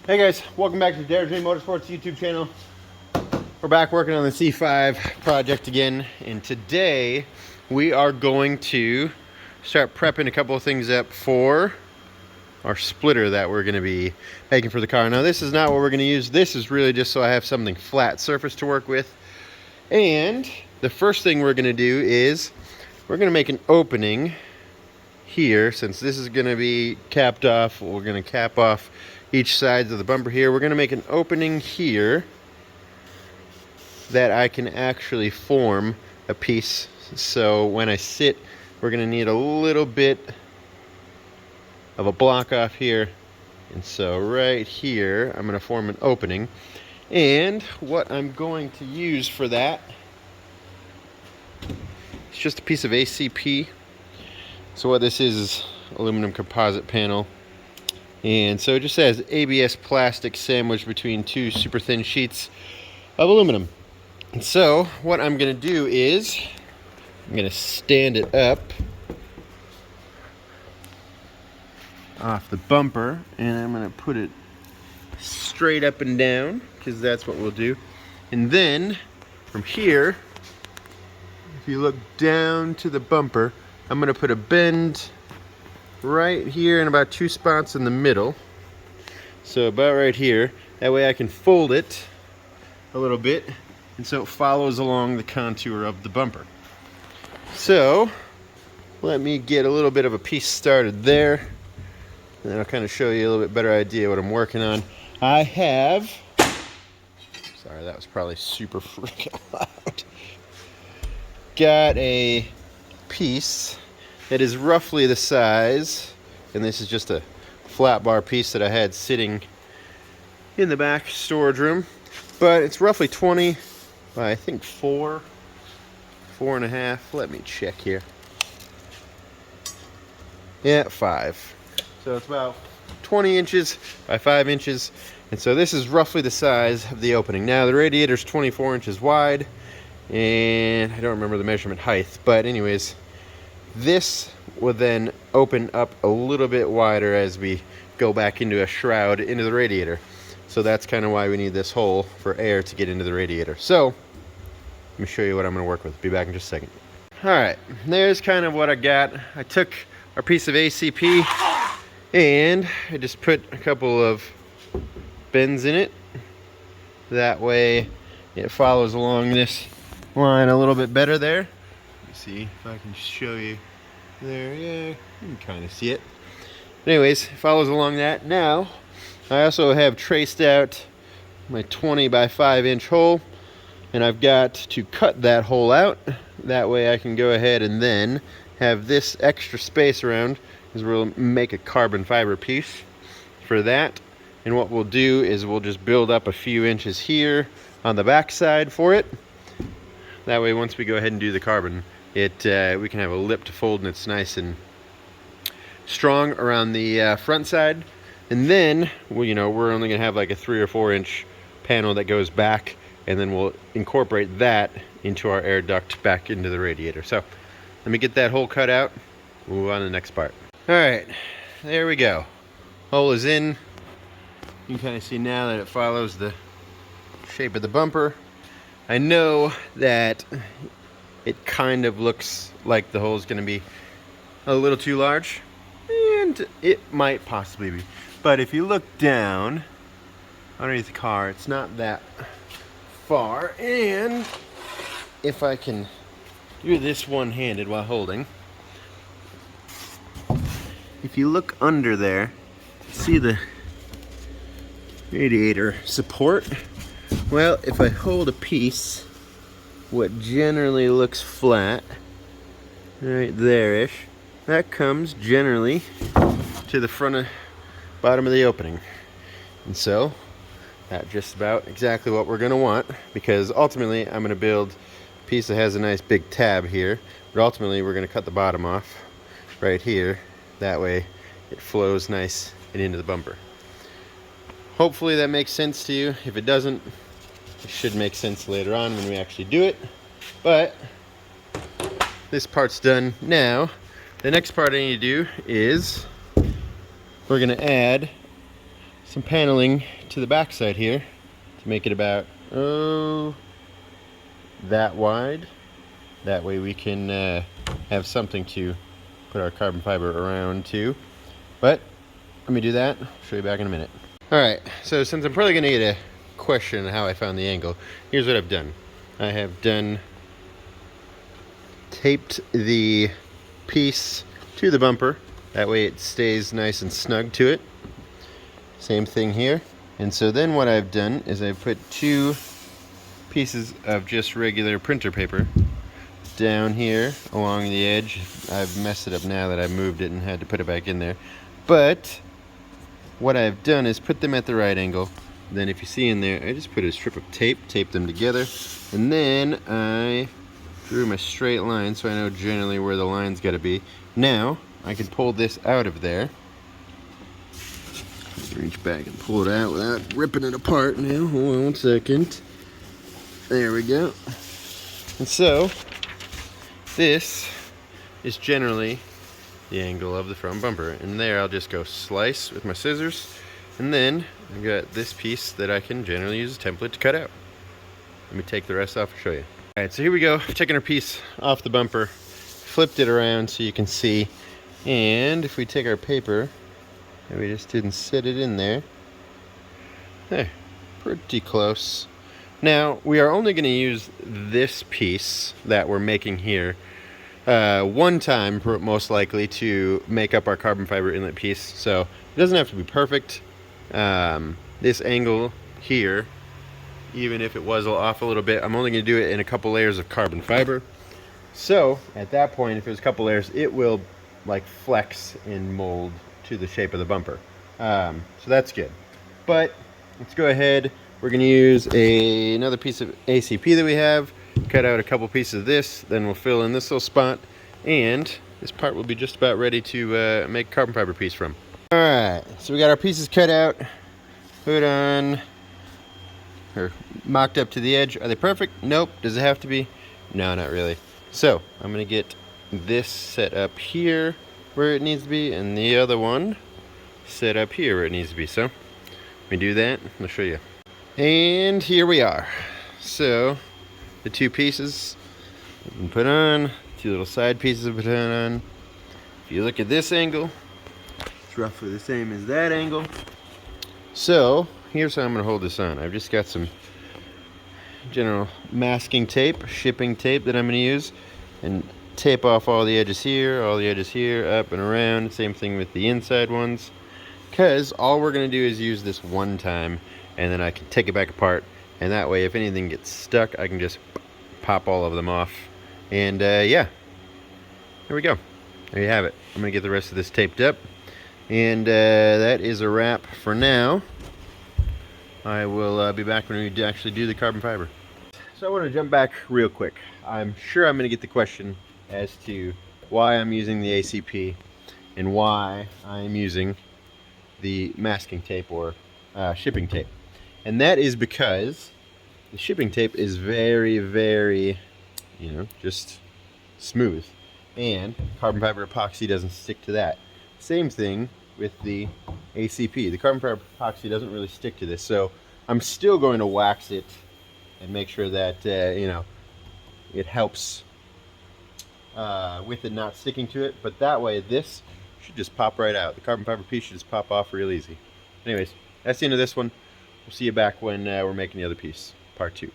Hey guys, welcome back to the Dare Dream Motorsports YouTube channel. We're back working on the C5 project again, and today we are going to start prepping a couple of things up for our splitter that we're going to be making for the car. Now this is not what we're going to use. This is really just so I have something flat surface to work with. And the first thing we're going to do is we're going to make an opening here. Since this is going to be capped off, we're going to cap off each side of the bumper here. We're going to make an opening here that I can actually form a piece. So when I sit, we're going to need a little bit of a block off here. And so right here, I'm going to form an opening. And what I'm going to use for that is just a piece of ACP. So what this is aluminum composite panel. And so it just has ABS plastic sandwiched between two super thin sheets of aluminum. And so what I'm going to do is I'm going to stand it up off the bumper, and I'm going to put it straight up and down, because that's what we'll do. And then from here, if you look down to the bumper, I'm going to put a bend right here in about 2 spots in the middle. So about right here. That way I can fold it a little bit, and so it follows along the contour of the bumper. So let me get a little bit of a piece started there, and then I'll kind of show you a little bit better idea what I'm working on. I have, sorry, that was probably super freaking loud. Got a piece that is roughly the size, and this is just a flat bar piece that I had sitting in the back storage room, but it's roughly 20 by I think 4.5. Let me check here. Yeah, 5. So it's about 20 inches by 5 inches, and so this is roughly the size of the opening. Now the radiator is 24 inches wide, and I don't remember the measurement height, but anyways, this will then open up a little bit wider as we go back into a shroud into the radiator. So that's kind of why we need this hole for air to get into the radiator. So let me show you what I'm going to work with. Be back in just a second. Alright, there's kind of what I got. I took our piece of ACP and I just put a couple of bends in it. That way it follows along this line a little bit better there. See if I can show you there. Yeah, you can kind of see it. Anyways, it follows along that. Now I also have traced out my 20 by 5 inch hole, and I've got to cut that hole out. That way I can go ahead and then have this extra space around, because we'll make a carbon fiber piece for that. And what we'll do is we'll just build up a few inches here on the back side for it. That way once we go ahead and do the carbon, we can have a lip to fold, and it's nice and strong around the front side. And then we're only gonna have like a 3 or 4 inch panel that goes back, and then we'll incorporate that into our air duct back into the radiator. So let me get that hole cut out, move on to the next part. All right, there we go. Hole is in. You can kind of see now that it follows the shape of the bumper. I know that it kind of looks like the hole is going to be a little too large, and it might possibly be. But if you look down underneath the car, it's not that far. And if I can do this one-handed while holding, if you look under there, see the radiator support? Well, if I hold a piece, what generally looks flat, right there-ish, that comes generally to the bottom of the opening. And so that's just about exactly what we're going to want, because ultimately I'm going to build a piece that has a nice big tab here, but ultimately we're going to cut the bottom off right here. That way it flows nice and into the bumper. Hopefully that makes sense to you. If it doesn't, it should make sense later on when we actually do it. But this part's done. Now the next part I need to do is we're going to add some paneling to the back side here to make it about that wide. That way we can have something to put our carbon fiber around too. But let me do that. I'll show you back in a minute. Alright, so since I'm probably going to get a question on how I found the angle, here's what I've done. I have taped the piece to the bumper. That way it stays nice and snug to it. Same thing here. And so then what I've done is I've put 2 pieces of just regular printer paper down here along the edge. I've messed it up now that I've moved it and had to put it back in there. But what I've done is put them at the right angle. Then if you see in there, I just put a strip of tape, taped them together, and then I drew my straight line so I know generally where the line's got to be. Now I can pull this out of there. Reach back and pull it out without ripping it apart now. Hold on 1 second. There we go. And so this is generally the angle of the front bumper. And there I'll just go slice with my scissors. And then I've got this piece that I can generally use a template to cut out. Let me take the rest off and show you. Alright, so here we go. I've taken our piece off the bumper, flipped it around so you can see. And if we take our paper, and we just didn't set it in there. There, pretty close. Now, we are only going to use this piece that we're making here one time, most likely, to make up our carbon fiber inlet piece. So, it doesn't have to be perfect. This angle here, even if it was off a little bit, I'm only going to do it in a couple layers of carbon fiber. So, at that point, if there's a couple layers, it will like flex and mold to the shape of the bumper. So that's good. But let's go ahead. We're going to use another piece of ACP that we have, cut out a couple pieces of this, then we'll fill in this little spot, and this part will be just about ready to make a carbon fiber piece from. Alright, so we got our pieces cut out, put on, or mocked up to the edge. Are they perfect? Nope. Does it have to be? No, not really. So I'm going to get this set up here where it needs to be, and the other one set up here where it needs to be. So let me do that. I'll show you. And here we are. So the 2 pieces have been put on, 2 little side pieces have been put on. If you look at this angle, it's roughly the same as that angle. So here's how I'm going to hold this on. I've just got some general masking tape, shipping tape that I'm going to use, and tape off all the edges here, up and around. Same thing with the inside ones, because all we're going to do is use this one time, and then I can take it back apart, and that way if anything gets stuck I can just pop all of them off. And yeah, there we go. There you have it. I'm going to get the rest of this taped up, and that is a wrap for now. I will be back when we actually do the carbon fiber. So I want to jump back real quick. I'm sure I'm going to get the question as to why I'm using the ACP and why I'm using the masking tape or shipping tape. And that is because the shipping tape is very, very, just smooth. And carbon fiber epoxy doesn't stick to that. Same thing with the ACP. The carbon fiber epoxy doesn't really stick to this. So I'm still going to wax it and make sure that, it helps with it not sticking to it, but that way this should just pop right out. The carbon fiber piece should just pop off real easy. Anyways, that's the end of this one. We'll see you back when we're making the other piece, part 2.